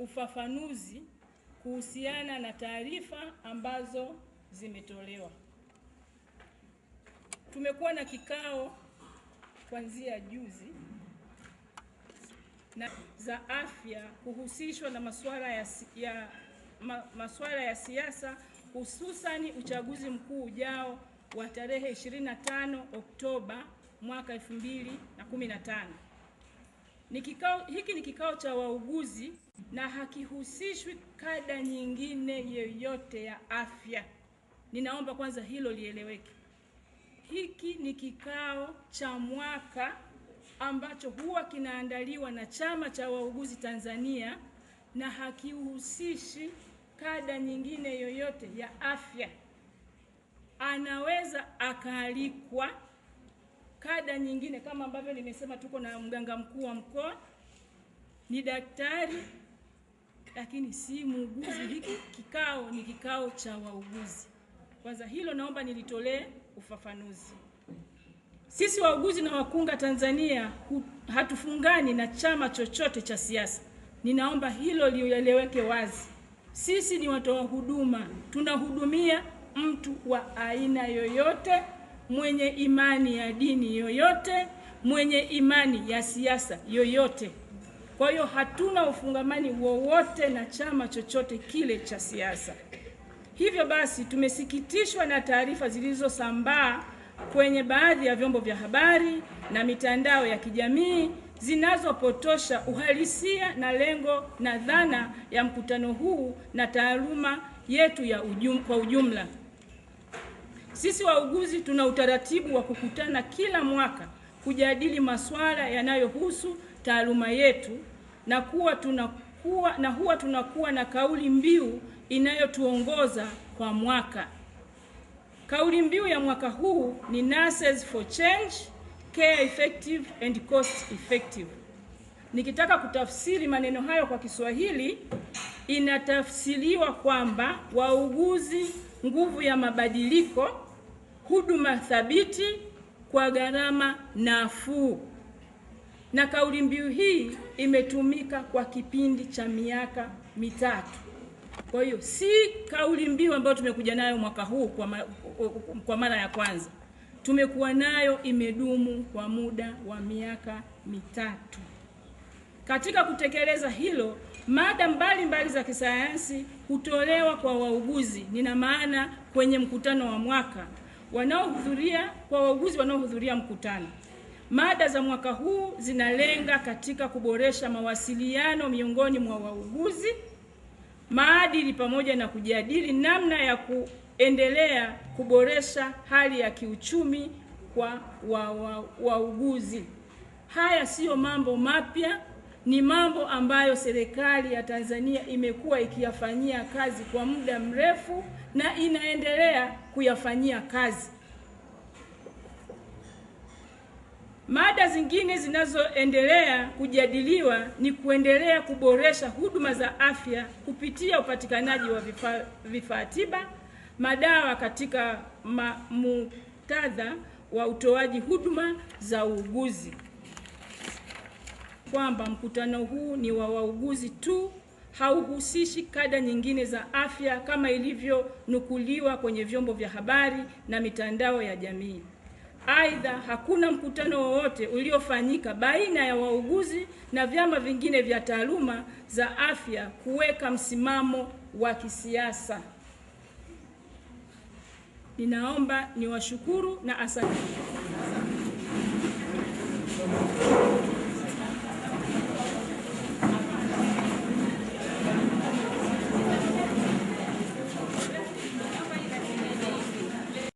ufafanuzi kuhusiana na taarifa ambazo zimetolewa. Tumekuwa na kikao kuanzia juzi na za afya kuhusishwa na masuala ya siasa, hususani uchaguzi mkuu ujao wa tarehe 25 Oktoba mwaka 2015. Hiki ni kikao cha wauguzi na hakihusishwi kada nyingine yoyote ya afya. Ninaomba kwanza hilo lieleweke. Hiki ni kikao cha mwaka ambacho huwa kinaandaliwa na Chama cha Wauguzi Tanzania na hakihusishi kada nyingine yoyote ya afya. Anaweza akaalikwa kada nyingine kama ambavyo nimesema, tuko na mganga mkuu wa mkoa, ni daktari, lakini si muuguzi. Hiki kikao ni kikao cha wauguzi. Kwanza hilo naomba nilitolee ufafanuzi. Sisi wauguzi na wakunga Tanzania hatufungani na chama chochote cha siasa. Ninaomba hilo lieleweke wazi. Sisi ni watoa huduma, tunahudumia mtu wa aina yoyote, mwenye imani ya dini yoyote, mwenye imani ya siasa yoyote. Kwa hiyo hatuna ufungamani wowote na chama chochote kile cha siasa. Hivyo basi tumesikitishwa na taarifa zilizosambaa kwenye baadhi ya vyombo vya habari na mitandao ya kijamii zinazopotosha uhalisia na lengo na dhana ya mkutano huu na taaluma yetu kwa ujumla. Sisi wauguzi tuna utaratibu wa kukutana kila mwaka kujadili masuala yanayohusu taaluma yetu na huwa tunakuwa na kauli mbiu inayotuongoza kwa mwaka. Kauli mbiu ya mwaka huu ni Nurses for Change, Care Effective and Cost Effective. Nikitaka kutafsiri maneno hayo kwa Kiswahili, inatafsiriwa kwamba wauguzi nguvu ya mabadiliko, huduma thabiti kwa gharama nafuu. Na kauli mbiu hii imetumika kwa kipindi cha miaka mitatu. Kwa hiyo si kauli mbiu ambayo tumekuja nayo mwaka huu kwa mara ya kwanza. Tumekuwa nayo, imedumu kwa muda wa miaka mitatu. Katika kutekeleza hilo, mada mbalimbali za kisayansi hutolewa kwa wauguzi, nina maana kwenye mkutano wa mwaka, kwa wauguzi wanaohudhuria mkutano. Mada za mwaka huu zinalenga katika kuboresha mawasiliano miongoni mwa wauguzi, maadili, pamoja na kujadili namna ya kuendelea kuboresha hali ya kiuchumi kwa wauguzi. Haya sio mambo mapya, ni mambo ambayo serikali ya Tanzania imekuwa ikiyafanyia kazi kwa muda mrefu na inaendelea kuyafanyia kazi. Mada zingine zinazoendelea kujadiliwa ni kuendelea kuboresha huduma za afya kupitia upatikanaji wa vifaa tiba, madawa katika muktadha wa utoaji huduma za uuguzi. Kwamba mkutano huu ni wa wauguzi tu, hauhusishi kada nyingine za afya kama ilivyonukuliwa kwenye vyombo vya habari na mitandao ya jamii. Aidha, hakuna mkutano wowote uliofanyika baina ya wauguzi na vyama vingine vya taaluma za afya kuweka msimamo wa kisiasa. Ninaomba niwashukuru na asante.